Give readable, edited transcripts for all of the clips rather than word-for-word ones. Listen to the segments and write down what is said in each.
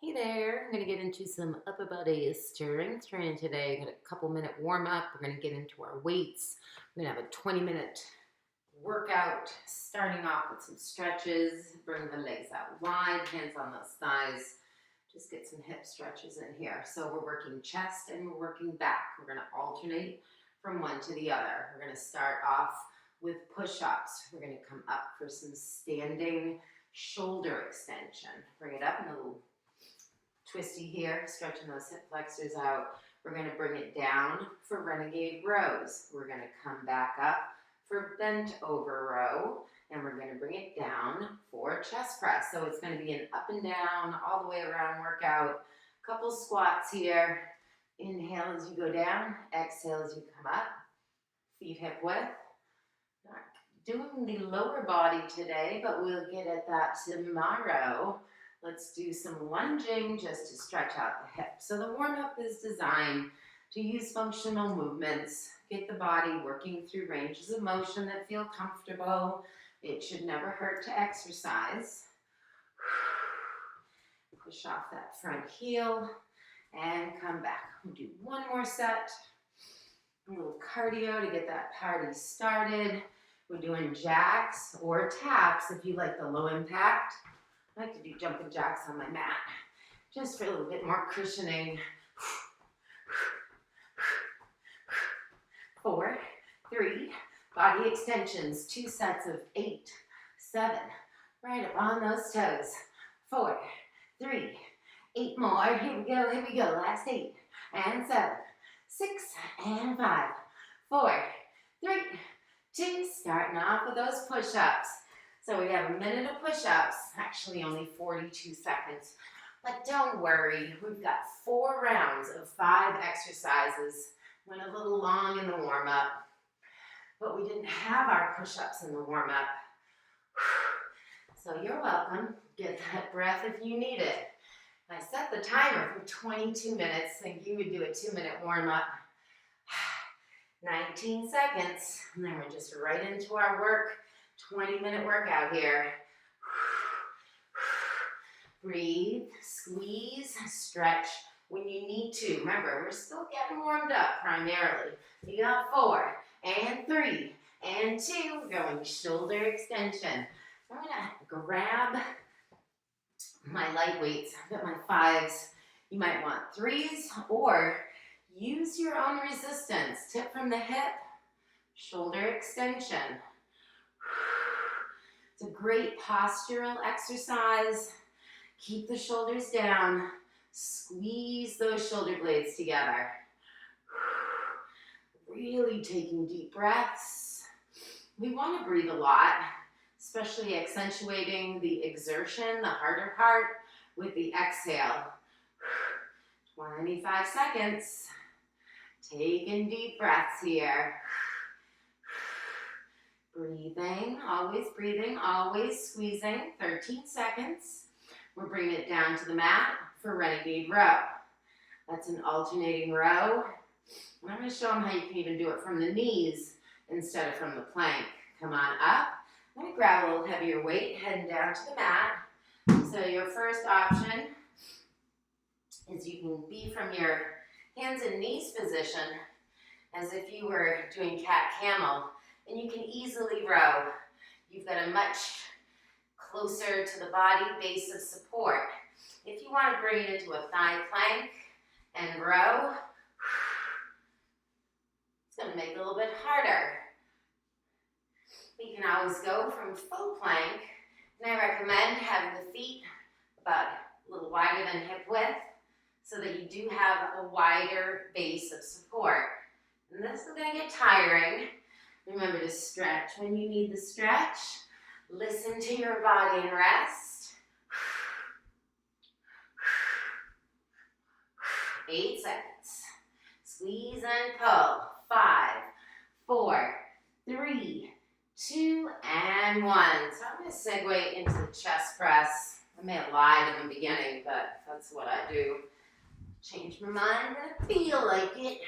Hey there, I'm going to get into some upper body strength training today. Got a couple minute warm up. We're going to get into our weights. We're going to have a 20-minute workout, starting off with some stretches. Bring the legs out wide, hands on those thighs. Just get some hip stretches in here. So we're working chest and we're working back. We're going to alternate from one to the other. We're going to start off with push-ups. We're going to come up for some standing shoulder extension. Bring it up in a little twisty here, stretching those hip flexors out. We're going to bring it down for Renegade Rows. We're going to come back up for bent over row, and we're going to bring it down for chest press. So it's going to be an up and down, all the way around workout. Couple squats here. Inhale as you go down, exhale as you come up. Feet hip width. Not doing the lower body today, but we'll get at that tomorrow. Let's do some lunging just to stretch out the hip. So the warm-up is designed to use functional movements, get the body working through ranges of motion that feel comfortable. It should never hurt to exercise. Push off that front heel and come back. We'll do one more set. A little cardio to get that party started. We're doing jacks or taps if you like the low impact. I like to do jumping jacks on my mat, just for a little bit more cushioning. 4, 3, body extensions, 2 sets of 8, 7, right up on those toes. 4, 3, 8 more, here we go, last 8, and 7, 6, and 5, 4, 3, 2, starting off with those push-ups. So we have a minute of push-ups, actually only 42 seconds. But don't worry, we've got 4 rounds of 5 exercises. Went a little long in the warm-up, but we didn't have our push-ups in the warm-up. So you're welcome. Get that breath if you need it. I set the timer for 22 minutes, think you would do a 2-minute warm-up. 19 seconds, and then we're just right into our work. 20-minute workout here. Breathe, squeeze, stretch when you need to. Remember, we're still getting warmed up primarily. You got 4, and 3, and 2. We're going shoulder extension. I'm going to grab my light weights. I've got my 5s. You might want 3s, or use your own resistance. Tip from the hip, shoulder extension. It's a great postural exercise. Keep the shoulders down. Squeeze those shoulder blades together. Really taking deep breaths. We want to breathe a lot, especially accentuating the exertion, the harder part, with the exhale. 25 seconds. Taking deep breaths here. Breathing, always squeezing. 13 seconds. We're bringing it down to the mat for Renegade Row. That's an alternating row. And I'm going to show them how you can even do it from the knees instead of from the plank. Come on up. I'm going to grab a little heavier weight, heading down to the mat. So your first option is you can be from your hands and knees position as if you were doing cat-camel. And you can easily row. You've got a much closer to the body base of support. If you want to bring it into a thigh plank and row, it's going to make it a little bit harder. We can always go from full plank, and I recommend having the feet about a little wider than hip width so that you do have a wider base of support. And this is going to get tiring. Remember to stretch when you need the stretch. Listen to your body and rest. 8 seconds. Squeeze and pull. 5, 4, 3, 2, and 1. So I'm going to segue into the chest press. I may have lied in the beginning, but that's what I do. Change my mind when I feel like it.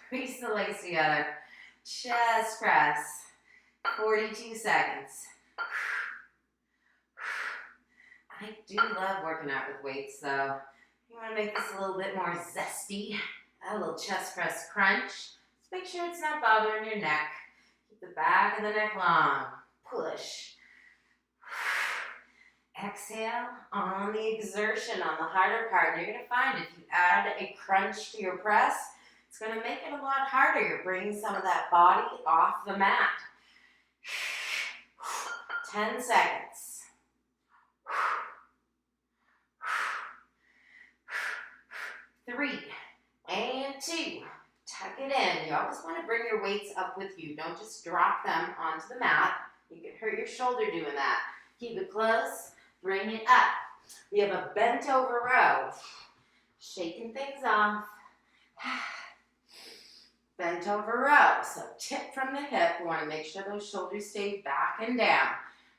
Crease the legs together. Chest press. 42 seconds. I do love working out with weights, so you want to make this a little bit more zesty. A little chest press crunch. Just make sure it's not bothering your neck. Keep the back of the neck long. Push. Exhale on the exertion, on the harder part. And you're going to find if you add a crunch to your press, it's going to make it a lot harder. You're bringing some of that body off the mat. 10 seconds. 3 and 2. Tuck it in. You always want to bring your weights up with you. Don't just drop them onto the mat. You can hurt your shoulder doing that. Keep it close. Bring it up. We have a bent over row. Shaking things off. Bent over row. So tip from the hip. We want to make sure those shoulders stay back and down.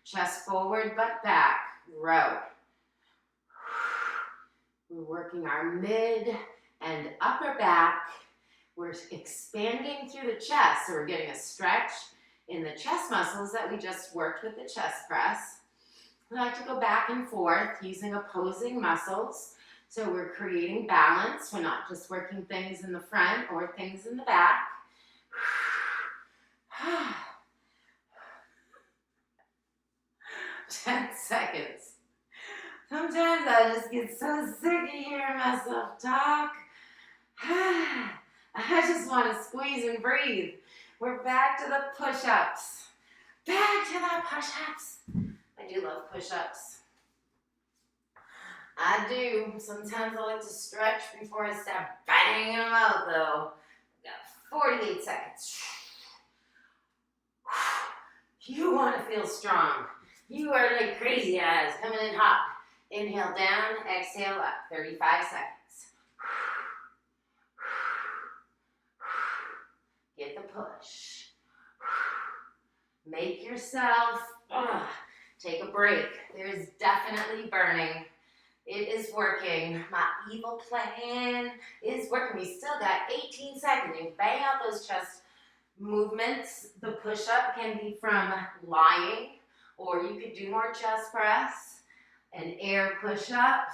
Chest forward, butt back. Row. We're working our mid and upper back. We're expanding through the chest. So we're getting a stretch in the chest muscles that we just worked with the chest press. We like to go back and forth using opposing muscles. So we're creating balance. We're not just working things in the front or things in the back. 10 seconds. Sometimes I just get so sick of hearing myself talk. I just want to squeeze and breathe. We're back to the push-ups. Back to the push-ups. I do love push-ups. I do. Sometimes I like to stretch before I start banging them out, though. Got 48 seconds. You want to feel strong. You are like crazy eyes coming in hot. Inhale down, exhale up. 35 seconds. Get the push. Make yourself take a break. There is definitely burning. It is working. My evil plan is working. We still got 18 seconds. You bang out those chest movements. The push-up can be from lying, or you could do more chest press, an air push-up.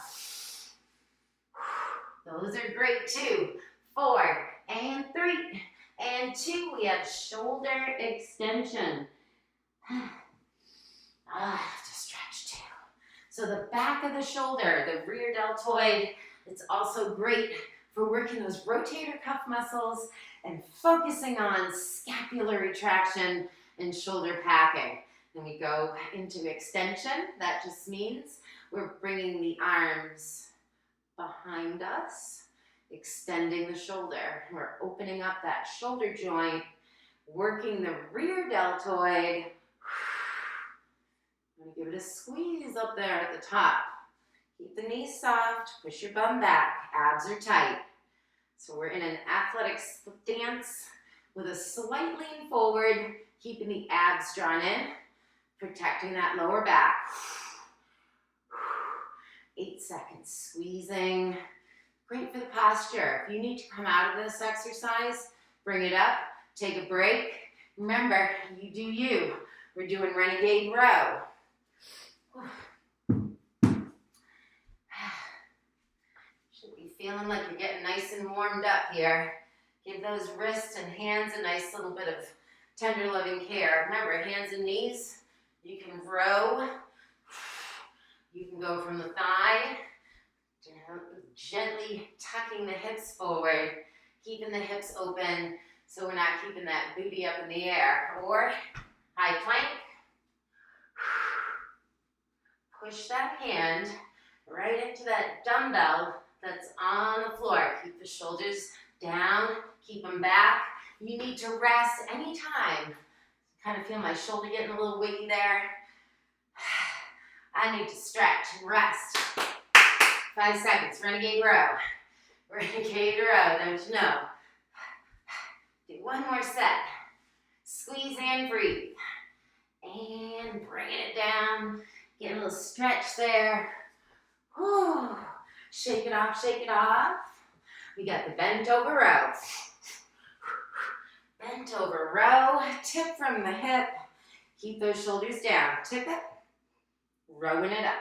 Those are great too. 4 and 3 and 2. We have shoulder extension. I have to stretch too. So the back of the shoulder, the rear deltoid, it's also great for working those rotator cuff muscles and focusing on scapular retraction and shoulder packing. Then we go into extension. That just means we're bringing the arms behind us, extending the shoulder. We're opening up that shoulder joint, working the rear deltoid. I'm going to give it a squeeze up there at the top. Keep the knees soft, push your bum back, abs are tight. So we're in an athletic stance with a slight lean forward, keeping the abs drawn in, protecting that lower back. 8 seconds, squeezing. Great for the posture. If you need to come out of this exercise, bring it up, take a break. Remember, you do you. We're doing Renegade Row. Should be feeling like you're getting nice and warmed up here. Give those wrists and hands a nice little bit of tender loving care. Remember, hands and knees, you can row. You can go from the thigh, gently tucking the hips forward, keeping the hips open so we're not keeping that booty up in the air. Or high plank. Push that hand right into that dumbbell that's on the floor. Keep the shoulders down, keep them back. You need to rest anytime. Kind of feel my shoulder getting a little wiggy there. I need to stretch and rest. 5 seconds, Renegade Row. Renegade Row, don't you know? Do one more set. Squeeze and breathe. And bringing it down. Get a little stretch there. Whew. Shake it off, shake it off. We got the bent over row. Bent over row. Tip from the hip. Keep those shoulders down. Tip it. Rowing it up.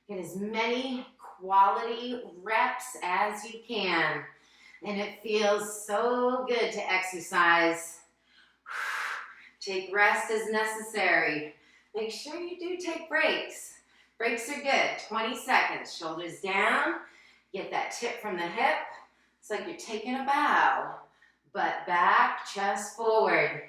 Get as many quality reps as you can. And it feels so good to exercise. Take rest as necessary. Make sure you do take breaks. Breaks are good. 20 seconds. Shoulders down. Get that tip from the hip. It's like you're taking a bow. Butt back, chest forward.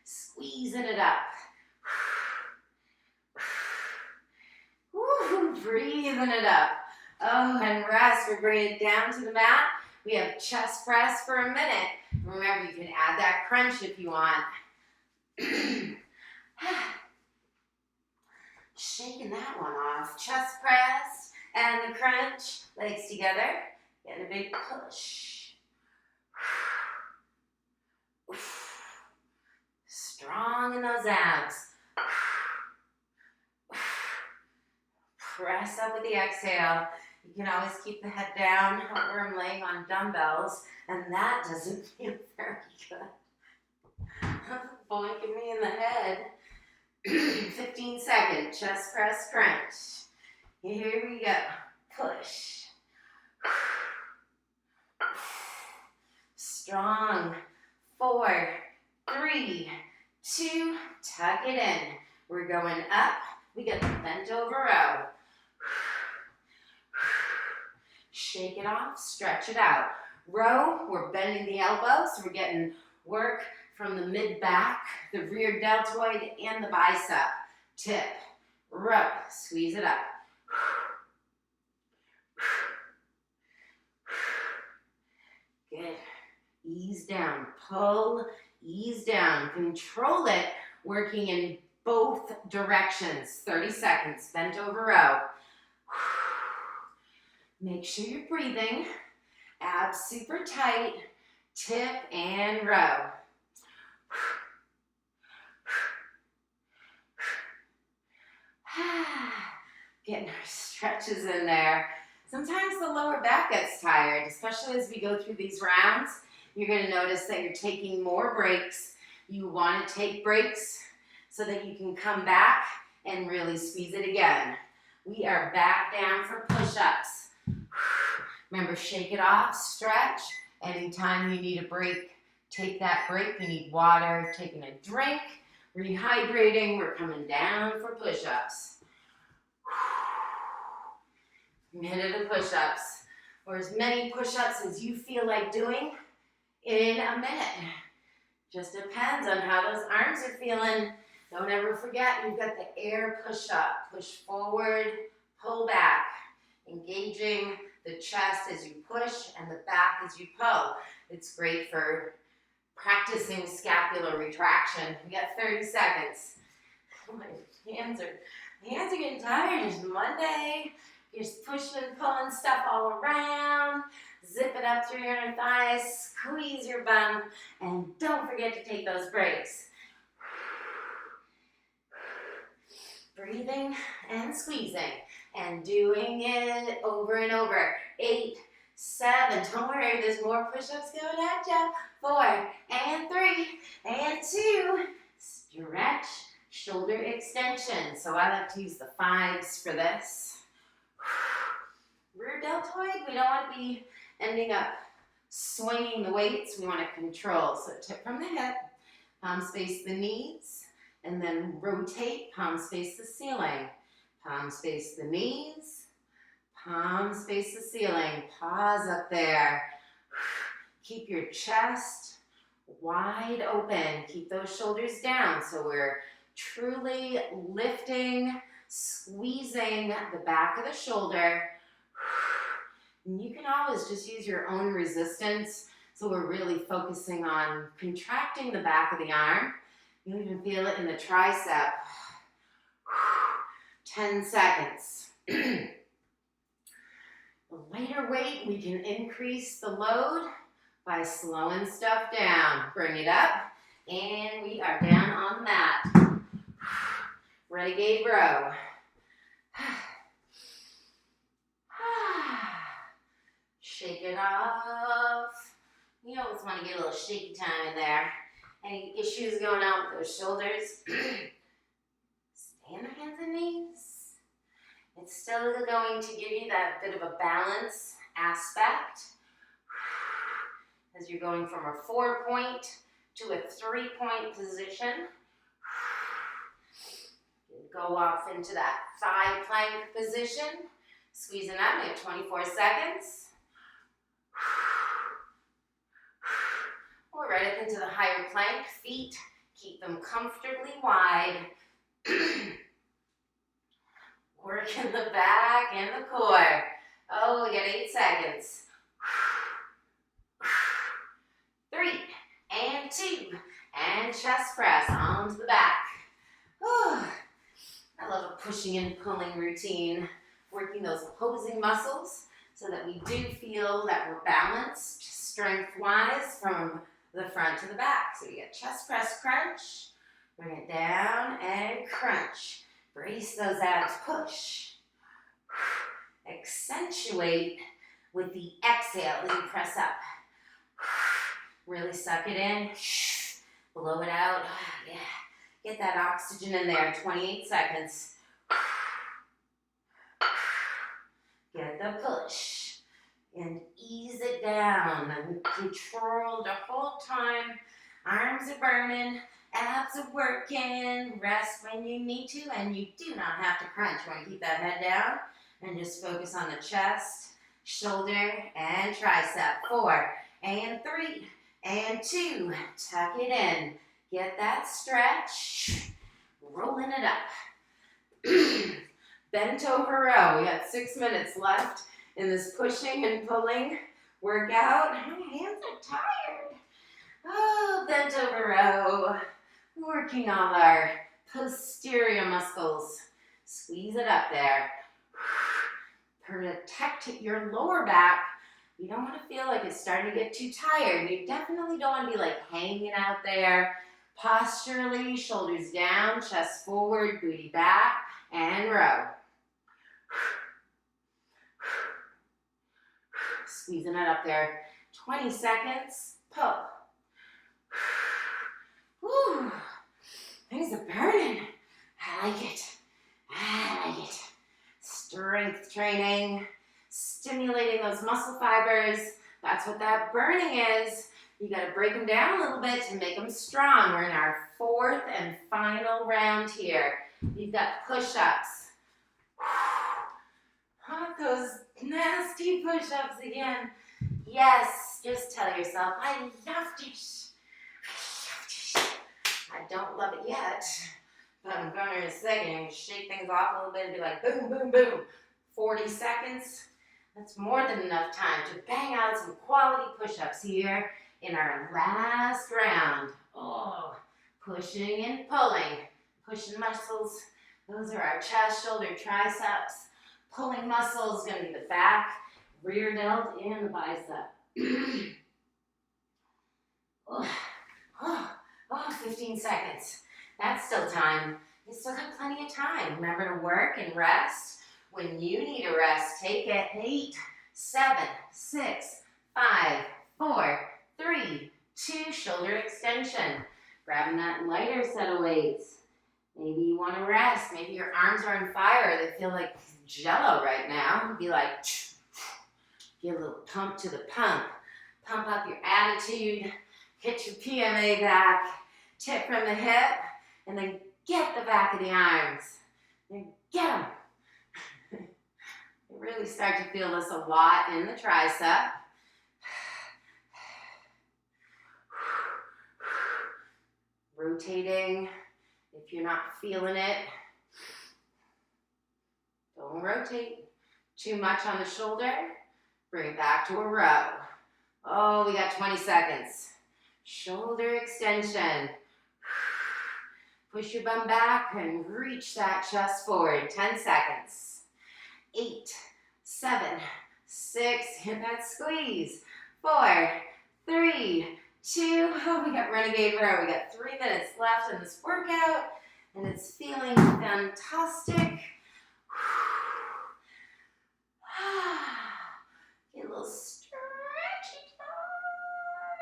Squeezing it up. Woo, breathing it up. Oh, and rest. We're bringing it down to the mat. We have chest press for a minute. Remember, you can add that crunch if you want. Shaking that one off. Chest press and the crunch. Legs together. Get a big push. Strong in those abs. Press up with the exhale. You can always keep the head down where I'm laying on dumbbells, and that doesn't feel very good. Boinking me in the head. 15 seconds, chest press crunch. Here we go. Push. Strong. 4, 3, 2, tuck it in. We're going up. We got the bent over row. Shake it off, stretch it out. Row, we're bending the elbows, so we're getting work from the mid-back, the rear deltoid, and the bicep. Tip, row, squeeze it up. Good. Ease down, pull, ease down. Control it, working in both directions. 30 seconds, bent over row. Make sure you're breathing. Abs super tight. Tip and row. Getting our stretches in there. Sometimes the lower back gets tired, especially as we go through these rounds. You're going to notice that you're taking more breaks. You want to take breaks so that you can come back and really squeeze it again. We are back down for push-ups. Remember, shake it off, stretch. Anytime you need a break, take that break. You need water, taking a drink, rehydrating. We're coming down for push-ups. Minute of push-ups, or as many push-ups as you feel like doing in a minute. Just depends on how those arms are feeling. Don't ever forget, you've got the air push-up. Push forward, pull back. Engaging the chest as you push and the back as you pull. It's great for practicing scapular retraction. We got 30 seconds. My hands are getting tired. It's Monday. You're just pushing and pulling stuff all around. Zip it up through your inner thighs. Squeeze your bum. And don't forget to take those breaks. Breathing and squeezing. And doing it over and over. 8, 7. Don't worry, there's more push-ups going at you. 4, and 3, and 2. Stretch, shoulder extension. So I like to use the 5s for this. Rear deltoid, we don't want to be ending up swinging the weights. We want to control. So tip from the hip, palms face the knees, and then rotate, palms face the ceiling. Palms face the knees, palms face the ceiling. Pause up there. Keep your chest wide open. Keep those shoulders down so we're truly lifting, squeezing the back of the shoulder. And you can always just use your own resistance. So we're really focusing on contracting the back of the arm. You even feel it in the tricep. 10 seconds. A lighter weight, we can increase the load by slowing stuff down. Bring it up, and we are down on the mat. Renegade Row. Shake it off. You always want to get a little shaky time in there. Any issues going on with those shoulders? Stay on the hands and knees. It's still going to give you that bit of a balance aspect as you're going from a 4-point to a 3-point position. Go off into that thigh plank position. Squeezing out, we have 24 seconds. Or right up into the higher plank. Feet, keep them comfortably wide. Work in the back and the core. Oh, we got 8 seconds. 3 and 2 and chest press onto the back. Whew. I love a pushing and pulling routine, working those opposing muscles so that we do feel that we're balanced strength-wise from the front to the back. So we get chest press crunch, bring it down and crunch. Brace those abs, push. Accentuate with the exhale as you press up. Really suck it in, blow it out. Yeah. Get that oxygen in there, 28 seconds. Get the push. And ease it down. And control the whole time. Arms are burning. Abs are working. Rest when you need to. And you do not have to crunch. You want to keep that head down. And just focus on the chest, shoulder, and tricep. 4 and 3 and 2. Tuck it in. Get that stretch, rolling it up. Bent over row. We got 6 minutes left in this pushing and pulling workout. My hands are tired. Oh, bent over row. Working on our posterior muscles. Squeeze it up there. Protect your lower back. You don't want to feel like it's starting to get too tired. You definitely don't want to be like hanging out there. Posturally, shoulders down, chest forward, booty back, and row. Squeezing it up there. 20 seconds, pull. Whew. Things are burning. I like it. I like it. Strength training, stimulating those muscle fibers. That's what that burning is. You got to break them down a little bit to make them strong. We're in our 4th and final round here. You've got push-ups. Not those nasty push-ups again. Yes, just tell yourself, I love this. I don't love it yet, but I'm going to in a second and shake things off a little bit and be like, boom, boom, boom. 40 seconds. That's more than enough time to bang out some quality push-ups here in our last round. Oh, pushing and pulling. Pushing muscles. Those are our chest, shoulder, triceps. Pulling muscles, going to be the back, rear delt, and the bicep. Oh, 15 seconds. That's still time. You still got plenty of time. Remember to work and rest. When you need a rest, take it. 8, 7, 6, 5, 4, 3, 2, shoulder extension. Grabbing that lighter set of weights. Maybe you want to rest. Maybe your arms are on fire. They feel like jello right now. Be like, give a little pump to the pump. Pump up your attitude. Hit your PMA back. Tip from the hip. And then get the back of the arms. And get them. You really start to feel this a lot in the tricep. Rotating if you're not feeling it. Don't rotate too much on the shoulder. Bring it back to a row. Oh, we got 20 seconds. Shoulder extension. Push your bum back and reach that chest forward. 10 seconds. 8, 7, 6, hit that squeeze. 4, 3, 2, oh, we got Renegade Row. We got 3 minutes left in this workout, and it's feeling fantastic. Get a little stretchy time.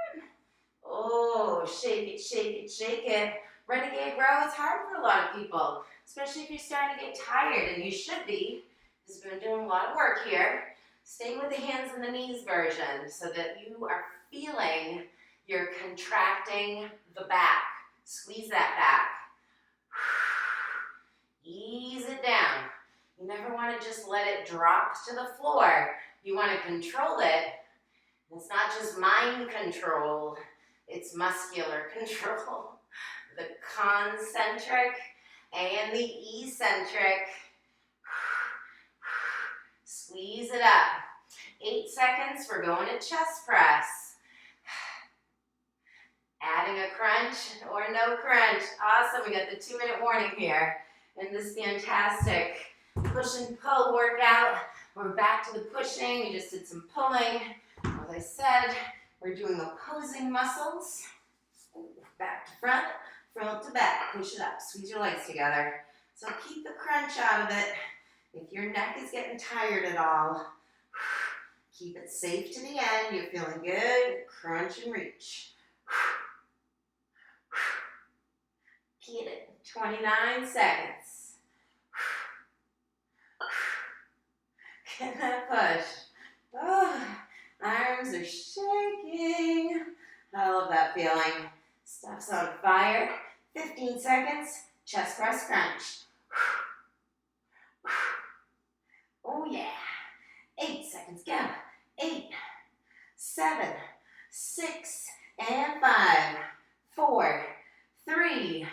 shake it, shake it, shake it. Renegade Row is hard for a lot of people, especially if you're starting to get tired, and you should be, because we've been doing a lot of work here. Stay with the hands and the knees version so that you are feeling you're contracting the back. Squeeze that back. Ease it down. You never want to just let it drop to the floor. You want to control it. It's not just mind control, it's muscular control. The concentric and the eccentric. Squeeze it up. 8 seconds, we're going to chest press. Adding a crunch or no crunch. Awesome, we got the 2-minute warning here in this fantastic push and pull workout. We're back to the pushing, we just did some pulling. As I said, we're doing opposing muscles. Back to front, front to back. Push it up, squeeze your legs together. So keep the crunch out of it. If your neck is getting tired at all, keep it safe to the end. You're feeling good. Crunch and reach. Get it. 29 seconds. Get that push. Oh, arms are shaking. I love that feeling. Stuff's on fire. 15 seconds. Chest press crunch. Oh yeah. 8 seconds. Go. 8, 7, 6, and 5, 4, 3.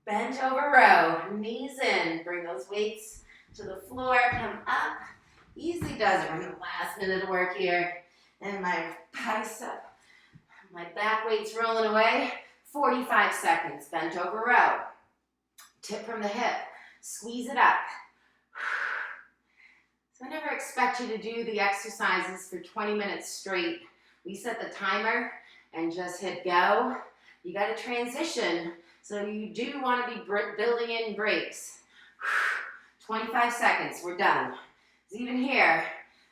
Bent over row. Knees in. Bring those weights to the floor. Come up. Easy does it. We're in the last minute of work here. And my bicep, my back weight's rolling away. 45 seconds. Bent over row. Tip from the hip. Squeeze it up. So I never expect you to do the exercises for 20 minutes straight. We set the timer and just hit go. You got to transition, so you do want to be building in breaks. 25 seconds, we're done. Even here,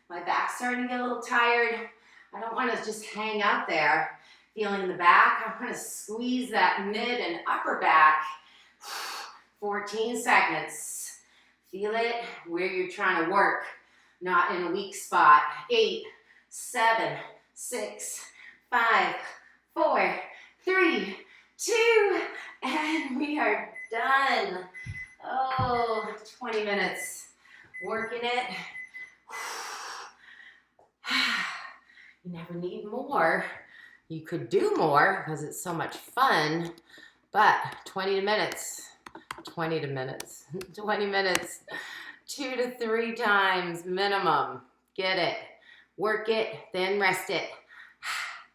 my back's starting to get a little tired. I don't want to just hang out there feeling the back. I want to squeeze that mid and upper back. 14 seconds. Feel it where you're trying to work, not in a weak spot. 8, 7, 6, 5, 4, 3, 2, and we are done. Oh, 20 minutes working it. You never need more. You could do more because it's so much fun, but 20 minutes, 20 minutes, 2 to 3 times minimum. Get it, work it, then rest it.